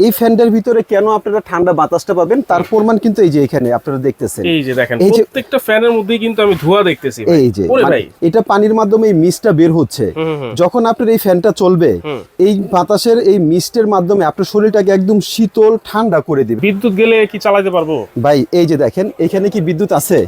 এই ফ্যানটার ভিতরে কেন আপনারা ঠান্ডা বাতাসটা পাবেন তার প্রমাণ কিন্তু এই যে এখানে আপনারা দেখতেছেন। এই যে দেখেন প্রত্যেকটা ফ্যানের মধ্যেই কিন্তু আমি ধোঁয়া দেখতেছি। এই যে এটা পানির মাধ্যমে এই মিস্টটা বের হচ্ছে। যখন আপনার এই ফ্যানটা চলবে এই বাতাসের এই মিস্টের মাধ্যমে আপনার শরীরটাকে একদম শীতল ঠান্ডা করে দিবে। বিদ্যুৎ গেলে কি চালাতে পারবো ভাই? এই যে দেখেন এখানে কি বিদ্যুৎ আছে?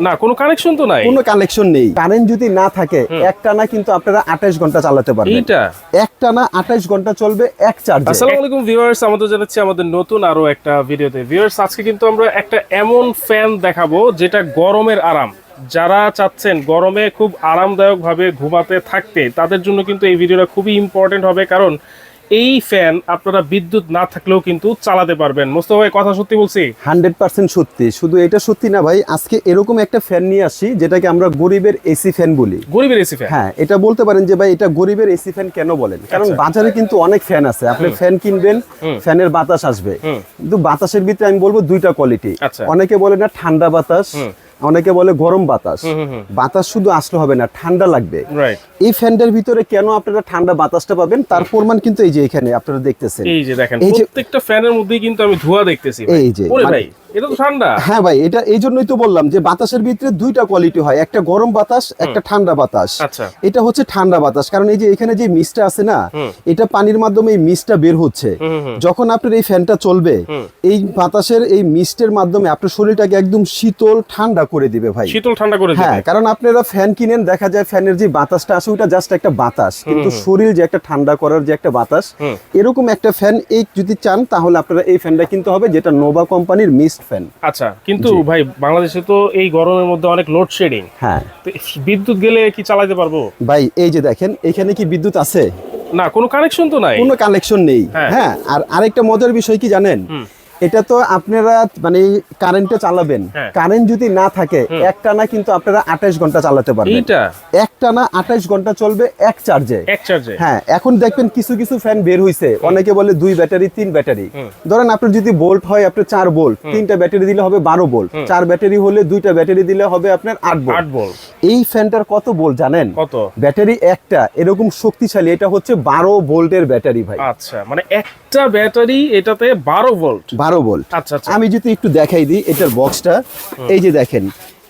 না, কোনো কানেকশন তো নাই। কোনো কানেকশন নেই। কারেন্ট যদি না থাকে একটানা কিন্তু আপনারা 28 ঘন্টা চালাতে পারবেন। এইটা একটানা 28 ঘন্টা চলবে এক চার্জে। আসসালামু আলাইকুম ভিউয়ার্স, আমাদের জানাচ্ছি আমাদের নতুন আরো একটা ভিডিওতে। ভিউয়ার্স, আজকে কিন্তু আমরা একটা এমন ফ্যান দেখাবো যেটা গরমের আরাম। যারা চাচ্ছেন গরমে খুব আরামদায়ক ভাবে ঘুমাতে থাকতে, তাদের জন্য কিন্তু এই ভিডিওটা খুবই ইম্পর্টেন্ট হবে, কারণ এই ফ্যান আপনারা বিদ্যুৎ না থাকলেও কিন্তু চালাতে পারবেন। মোস্তফা ভাই, কথা সত্যি বলছি? 100% সত্যি। শুধু এটা সত্যি না ভাই, আজকে এরকম একটা ফ্যান নিয়ে আসি যেটাকে আমরা গরিবের এসি ফ্যান বলি। গরিবের এসি ফ্যান? হ্যাঁ, এটা বলতে পারেন যে ভাই এটা গরিবের এসি ফ্যান কেন বলেন, কারণ বাজারে কিন্তু অনেক ফ্যান আছে। আপনি ফ্যান কিনবেন, ফ্যানের বাতাস আসবে, কিন্তু বাতাসের ভিতরে আমি বলবো দুইটা কোয়ালিটি। অনেকে বলে না ঠান্ডা বাতাস, অনেকে বলে গরম বাতাস। বাতাস শুধু আসলে হবে না, ঠান্ডা লাগবে। এই ফ্যানটার ভিতরে কেন আপনারা ঠান্ডা বাতাসটা পাবেন তার প্রমাণ কিন্তু এই যে এখানে আপনারা দেখতেছেন। এই যে দেখেন প্রত্যেকটা ফ্যানের মধ্যেই কিন্তু আমি ধোঁয়া দেখতেছি। এই যে ভাই, এটা তো ঠান্ডা। হ্যাঁ ভাই, এটা এই জন্যই তো বললাম যে বাতাসের ভিতরে দুইটা কোয়ালিটি হয়, একটা গরম বাতাস, একটা ঠান্ডা বাতাস। এটা হচ্ছে ঠান্ডা বাতাস, কারণ এই যে এখানে যে মিস্টটা আছে না, এটা পানির মাধ্যমে এই মিস্টটা বের হচ্ছে। যখন আপনার এই ফ্যানটা চলবে এই বাতাসের এই মিস্টের মাধ্যমে আপনার শরীরটাকে একদম শীতল ঠান্ডা করে দিবে ভাই। শীতল ঠান্ডা করে দিবে। হ্যাঁ, কারণ আপনারা ফ্যান কিনেন, দেখা যায় ফ্যানের যে বাতাসটা আসে ওটা জাস্ট একটা বাতাস, কিন্তু শরীর যে একটা ঠান্ডা করার যে একটা বাতাস, এরকম একটা ফ্যান এই যদি চান তাহলে আপনারা এই ফ্যানটা কিনতে হবে, যেটা নোভা কোম্পানির মিস্ট ফ্যান। আচ্ছা, কিন্তু ভাই বাংলাদেশে তো এই গরমের মধ্যে অনেক লোডশেডিং। হ্যাঁ, বিদ্যুৎ গেলে কি চালাতে পারবো? ভাই এই যে দেখেন এখানে কি বিদ্যুৎ আছে? না, কোনো কানেকশন তো নাই। কোনো কানেকশন নেই। হ্যাঁ, আর আরেকটা মজার বিষয় কি জানেন, এটা তো আপনারা মানে কারেন্টে চালাবেন, কারেন্ট যদি না থাকে একটানা কিন্তু আপনারা 28 ঘন্টা চালাতে পারবেন। এইটা একটানা 28 ঘন্টা চলবে এক চার্জে। এক চার্জে? হ্যাঁ, এখন দেখবেন কিছু কিছু ফ্যান বের হইছে, অনেকে বলে 2 ব্যাটারি 3 ব্যাটারি। ধরেন আপনার যদি ভোল্ট হয় আপনার 4 ভোল্ট, 3টা ব্যাটারি দিলে হবে 12 ভোল্ট, 4 ব্যাটারি হলে 2টা ব্যাটারি দিলে হবে আপনার 8 ভোল্ট। এই ফ্যানটার কত ভোল্ট জানেন? কত? ব্যাটারি একটা এরকম শক্তিশালী, এটা হচ্ছে 12 ভোল্টের ব্যাটারি ভাই। আচ্ছা, মানে একটা ব্যাটারি এটাতে 12 ভোল্ট। 12 ভোল্ট। আচ্ছা, আমি যদি একটু দেখাই দিই এটার বক্সটা, এই যে দেখেন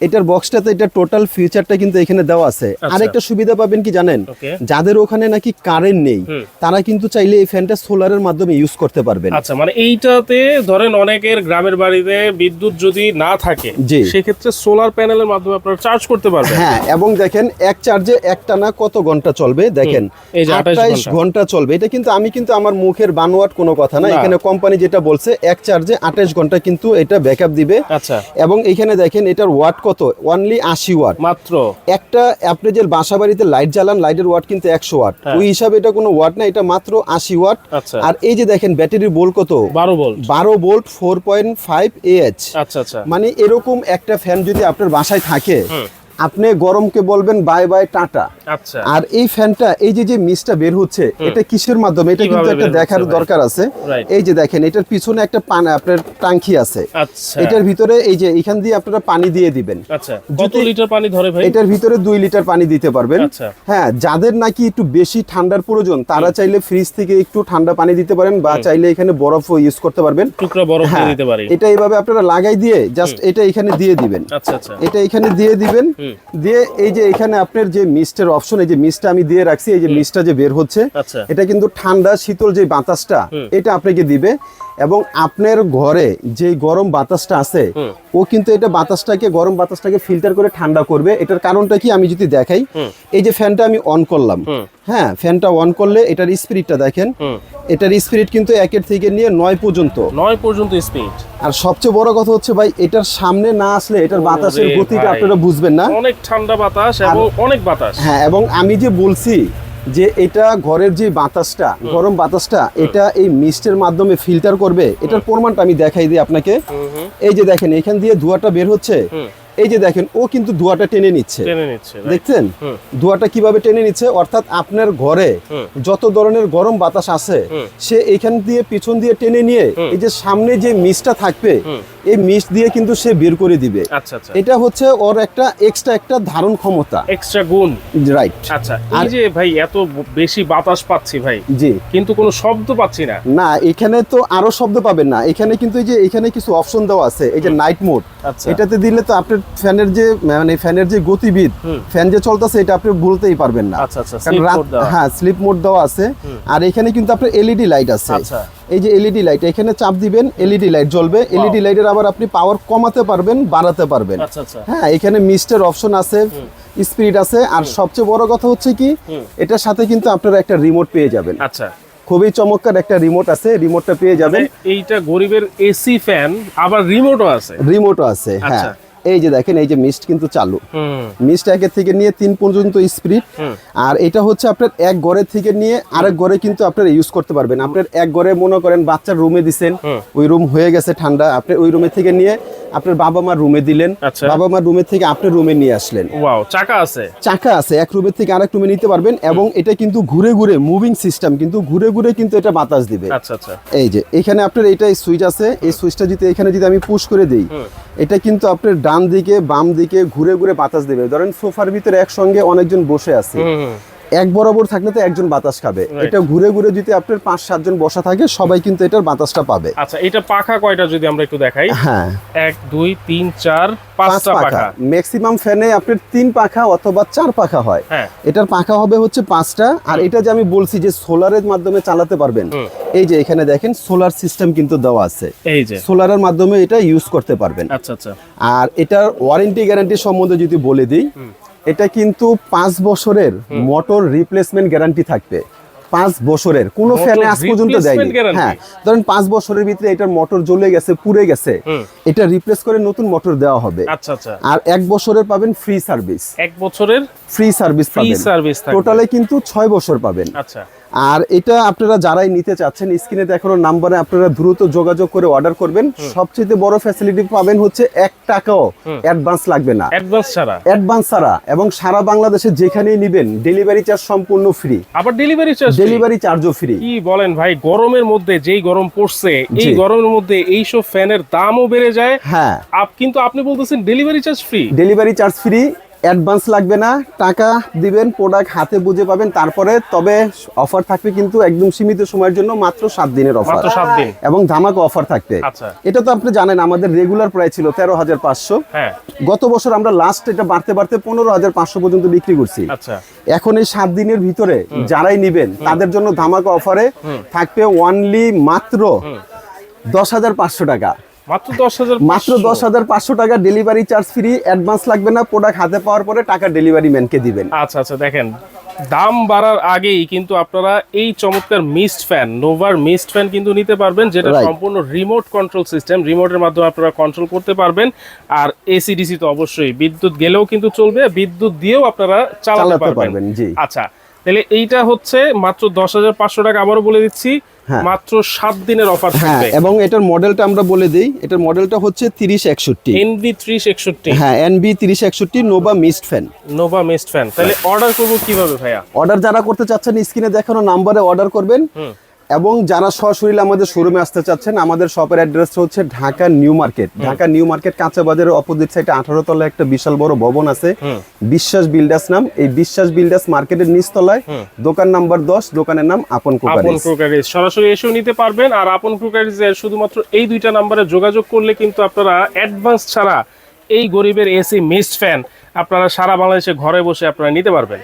এটার বক্সটাতে এটা টোটাল ফিচারটা কিন্তু এখানে দেওয়া আছে। আরেকটা সুবিধা পাবেন কি জানেন, যাদের ওখানে নাকি কারেন্ট নেই তারা কিন্তু চাইলে এই ফ্যানটা সোলারের মাধ্যমে ইউজ করতে পারবেন। আচ্ছা, মানে এইটাতে ধরেন অনেকের গ্রামের বাড়িতে বিদ্যুৎ যদি না থাকে সেই ক্ষেত্রে সোলার প্যানেলের মাধ্যমে আপনারা চার্জ করতে পারবেন। হ্যাঁ, এবং দেখেন এক চার্জে একটানা কত ঘন্টা চলবে দেখেন, 28 ঘন্টা চলবে। এটা কিন্তু আমি কিন্তু আমার মুখের বানোয়াট কোনো কথা না, এখানে কোম্পানি যেটা বলছে এক চার্জে 28 ঘন্টা কিন্তু এটা ব্যাকআপ দিবে। আচ্ছা, এবং এখানে দেখেন এটার ওয়াট কত, অনলি 80 ওয়াট মাত্র। একটা আপনি যে বাসা বাড়িতে লাইট জ্বালান, লাইটের ওয়াট কিন্তু 100 ওয়াট, ওই হিসাবে এটা কোনো ওয়াট না, এটা মাত্র 80 ওয়াট। আর এই যে দেখেন ব্যাটারির ভোল্ট কত, 12 ভোল্ট। 12 volt 4.5 Ah। আচ্ছা আচ্ছা, মানে এরকম একটা ফ্যান যদি আপনার বাসায় থাকে আপনি গরমকে বলবেন বাই বাই টাটা। আচ্ছা, আর এই ফ্যানটা এই যে মিস্টটা বের হচ্ছে এটা কিসের মাধ্যমে, এটা কিন্তু একটা দেখার দরকার আছে। এই যে দেখেন এটার পিছনে একটা আপনার ট্যাঙ্কি আছে। আচ্ছা, এটার ভিতরে এই যে এখান দিয়ে আপনারা পানি দিয়ে দিবেন। আচ্ছা, কত লিটার পানি ধরে ভাই? এটার ভিতরে 2 লিটার পানি দিতে পারবেন। হ্যাঁ, যাদের নাকি একটু বেশি ঠান্ডার প্রয়োজন তারা চাইলে ফ্রিজ থেকে একটু ঠান্ডা পানি দিতে পারেন, বা চাইলে এখানে বরফও ইউজ করতে পারবেন, টুকরা বরফ দিয়ে দিতে পারি। এটা এইভাবে আপনারা লাগাই দিয়ে জাস্ট এটা এখানে দিয়ে দিবেন। আচ্ছা আচ্ছা, এটা এখানে দিয়ে দিবেন, দিয়ে এই যে এখানে আপনার যে মিস্টের অপশন, এই যে মিস্টটা আমি দিয়ে রাখছি, এই যে মিস্টটা যে বের হচ্ছে এটা কিন্তু ঠান্ডা শীতল যে বাতাসটা এটা আপনাকে দিবে। এবং আপনার ঘরে যে গরম বাতাসটা আছে ও কিন্তু এটা বাতাসটাকে গরম বাতাসটাকে ফিল্টার করে ঠান্ডা করবে। এটার কারণটা কি আমি যদি দেখাই, এই যে ফ্যানটা আমি অন করলাম, হ্যাঁ ফ্যানটা অন করলে এটার স্পিডটা দেখেন, এটার স্পিড কিন্তু 1 থেকে নিয়ে 9 পর্যন্ত স্পিড। আর সবচেয়ে বড় কথা হচ্ছে ভাই এটার সামনে না আসলে এটার বাতাসের গতিটা আপনারা বুঝবেন না, অনেক ঠান্ডা বাতাস এবং অনেক বাতাস। হ্যাঁ, এবং আমি যে বলছি যে এটা ঘরের যে বাতাসটা গরম বাতাসটা এটা এই মিস্টের মাধ্যমে ফিল্টার করবে, এটার প্রমাণটা আমি দেখাই দিই আপনাকে। এই যে দেখেন এখান দিয়ে ধোঁয়াটা বের হচ্ছে, এই যে দেখেন ও কিন্তু ধোঁয়াটা টেনে নিচ্ছে, দেখছেন ধোঁয়াটা কিভাবে টেনে নিচ্ছে। অর্থাৎ আপনার ঘরে যত ধরনের গরম বাতাস আছে সে এখান দিয়ে পিছন দিয়ে টেনে নিয়ে এই যে সামনে যে মিস্টটা থাকবে এই মিস্ট দিয়ে কিন্তু সে বের করে দিবে। আচ্ছা আচ্ছা, এটা হচ্ছে ওর একটা এক্সট্রা একটা ধারণ ক্ষমতা, এক্সট্রা গুণ। রাইট। আচ্ছা, এই যে ভাই এত বেশি বাতাস পাচ্ছি ভাই, জি, কিন্তু কোনো শব্দ পাচ্ছি না। না এখানে তো আরো শব্দ পাবেন না, এখানে কিন্তু এই যে এখানে কিছু অপশন দেওয়া আছে, এই যে নাইট মোড, আচ্ছা, এটাতে দিলে তো আপনার ফ্যানের যে গতিবিদ, ফ্যান যে চলতেছে এটা আপনি ভুলতেই পারবেন না। আচ্ছা আচ্ছা, কারণ হ্যাঁ স্লিপ মোড দেওয়া আছে। আর এখানে কিন্তু আপনার এলইডি লাইট আছে। আচ্ছা, এই যে এলইডি লাইট, এখানে চাপ দিবেন এলইডি লাইট জ্বলবে। এলইডি লাইটের আবার আপনি পাওয়ার কমাতে পারবেন, বাড়াতে পারবেন। আচ্ছা আচ্ছা, হ্যাঁ, এখানে মিস্টের অপশন আছে, স্পিড আছে, আর সবচেয়ে বড় কথা হচ্ছে কি এটার সাথে কিন্তু আপনারা একটা রিমোট পেয়ে যাবেন। আচ্ছা, খুবই চমৎকার একটা রিমোট আছে, রিমোটটা পেয়ে যাবেন। এইটা গরিবের এসি ফ্যান, আবার রিমোটও আছে। রিমোটও আছে, হ্যাঁ। আচ্ছা। এই যে দেখেন, এই যে মিস্ট কিন্তু চালু, মিস্ট 1 থেকে নিয়ে 3 পর্যন্ত স্পিড। আর এটা হচ্ছে আপনার এক ঘরে থেকে নিয়ে আরেক ঘরে কিন্তু আপনারা ইউজ করতে পারবেন। আপনার এক ঘরে মনে করেন বাচ্চার রুমে দিছেন, ওই রুম হয়ে গেছে ঠান্ডা, আপনি ওই রুমে থেকে নিয়ে আপনার বাবা মার রুমে দিলেন, আচ্ছা। বাবা মার রুমে থেকে আপনার রুমে নিয়ে আসলেন। ওয়াও, চাকা আছে, চাকা আছে, এক রুমের থেকে আরেক রুমে নিতে পারবেন। এবং এটা কিন্তু ঘুরে ঘুরে মুভিং সিস্টেম, কিন্তু ঘুরে ঘুরে কিন্তু এটা বাতাস দিবে। আচ্ছা আচ্ছা, এই যে এখানে আপনার এইটাই সুইচ আছে, এই সুইচটা যদি এখানে যদি আমি পুশ করে দিই, এটা কিন্তু আপনার ডান দিকে বাম দিকে ঘুরে ঘুরে বাতাস দেবে। ধরেন সোফার ভিতরে একসঙ্গে অনেকজন বসে আছে, এক বরাবর থাকলে তো একজন বাতাস খাবে, এটা ঘুরে ঘুরে যদি আপনার 5-7 জন বসা থাকে সবাই কিন্তু এটার বাতাসটা পাবে। আচ্ছা, এটা পাখা কয়টা যদি আমরা একটু দেখাই? হ্যাঁ, 1 2 3 4 5টা পাখা। ম্যাক্সিমাম ফ্যানে আপনার 3 পাখা অথবা 4 পাখা হয়। হ্যাঁ, এটার পাখা হবে হচ্ছে 5টা। আর এটা যে আমি বলছি যে সোলারের মাধ্যমে চালাতে পারবেন, এই যে এখানে দেখেন সোলার সিস্টেম কিন্তু দেওয়া আছে, এই যে সোলারের মাধ্যমে এটা ইউজ করতে পারবেন। আচ্ছা আচ্ছা, আর এটার ওয়ারেন্টি গ্যারান্টি সম্বন্ধে যদি বলে দিই, এটা কিন্তু 5 বছরের মোটর রিপ্লেসমেন্ট গ্যারান্টি থাকবে। 5 বছরের, কোনো ফ্যানে আজ পর্যন্ত দেয়নি। হ্যাঁ, ধরেন 5 বছরের ভিতরে এটার মোটর জ্বলে গেছে, পুড়ে গেছে, এটা রিপ্লেস করে নতুন মোটর দেওয়া হবে। আচ্ছা আচ্ছা, আর 1 বছরের পাবেন ফ্রি সার্ভিস, 1 বছরের ফ্রি সার্ভিস পাবেন, টোটালে কিন্তু 6 বছর পাবেন। আচ্ছা, আর এটা আপনারা যারাই নিতে চাচ্ছেন, স্ক্রিনে দেখানো নাম্বারে আপনারা দ্রুত যোগাযোগ করে অর্ডার করবেন। সবচেয়ে বড় ফ্যাসিলিটি পাবেন হচ্ছে 1 টাকাও অ্যাডভান্স লাগবে না, অ্যাডভান্স ছাড়া। এবং সারা বাংলাদেশে যেখানেই নেবেন ডেলিভারি চার্জ সম্পূর্ণ ফ্রি। আবার ডেলিভারি চার্জও ফ্রি। কি বলেন ভাই, গরমের মধ্যে যেই গরম পড়ছে, এই গরমের মধ্যে এইসব ফ্যানের দামও বেড়ে যায়। হ্যাঁ, কিন্তু আপনি বলতেছেন delivery charge free. Delivery charge free, advance লাগবে না, টাকা দিবেন, প্রোডাক্ট হাতে বুঝে পাবেন তারপরে। তবে অফার থাকবে কিন্তু একদম সীমিত সময়ের জন্য, মাত্র 7 দিনের অফার, মাত্র 7 দিন, এবং ধামাকা অফার থাকবে। আচ্ছা, এটা তো আপনি জানেন আমাদের রেগুলার প্রাইস ছিল 13,500। হ্যাঁ, গত বছর আমরা লাস্ট এটা বাড়তে বাড়তে 15,500 পর্যন্ত বিক্রি করছি। আচ্ছা, এখন এই 7 দিনের ভিতরে যারাই নেবেন তাদের জন্য ধামাকা অফারে থাকবে অনলি মাত্র 10,500 টাকা। মাত্র 10,500 টাকা, ডেলিভারি চার্জ ফ্রি, অ্যাডভান্স লাগবে না, প্রোডাক্ট হাতে পাওয়ার পরে টাকা ডেলিভারি ম্যানকে দিবেন। আচ্ছা আচ্ছা, দেখেন দাম বাড়ার আগেই কিন্তু আপনারা এই চমৎকার মিস্ট ফ্যান, নোভার মিস্ট ফ্যান কিন্তু নিতে পারবেন, যেটা সম্পূর্ণ রিমোট কন্ট্রোল সিস্টেম। রিমোটের মাধ্যমে আপনারা কন্ট্রোল করতে পারবেন। আর এসি ডিসি তো অবশ্যই, বিদ্যুৎ গেলেও কিন্তু চলবে, বিদ্যুৎ দিয়েও আপনারা চালাতে পারবেন। জি, আচ্ছা, তাহলে এইটা হচ্ছে মাত্র 10,500 টাকা। আবারও বলে দিচ্ছি, মাত্র 7 দিনের অফার থাকবে। এবং এটার মডেলটা আমরা বলে দেই, এটার মডেলটা হচ্ছে 3061, NB 3061। হ্যাঁ, NB 3061 নোভা মিস্ট ফ্যান। তাহলে অর্ডার করব কিভাবে ভাইয়া? অর্ডার যারা করতে চাচ্ছেন স্ক্রিনে দেখানো নম্বরে অর্ডার করবেন। এবং যারা সরাসরি আমাদের শোরুমে আসতে চাচ্ছেন, আমাদের শপের অ্যাড্রেস হচ্ছে Dhaka new market. Dhaka new market কাঁচা বাজারের অপোজিট সাইডে 18 তলায় একটা বিশাল বড় ভবন আছে, বিশ্বাস বিল্ডার্স নাম। এই বিশ্বাস বিল্ডার্স মার্কেটের নিচতলায় দোকান নাম্বার 10, দোকানের নাম আপন ক্রোকারিজ। সরাসরি এসেও নিতে পারবেন। আর আপন ক্রোকারিজের শুধুমাত্র এই 2টা নাম্বারে যোগাযোগ করলে কিন্তু আপনারা অ্যাডভান্স ছাড়া এই গরিবের এসি মিস্ট ফ্যান আপনারা সারা বাংলাদেশে ঘরে বসে আপনারা নিতে পারবেন।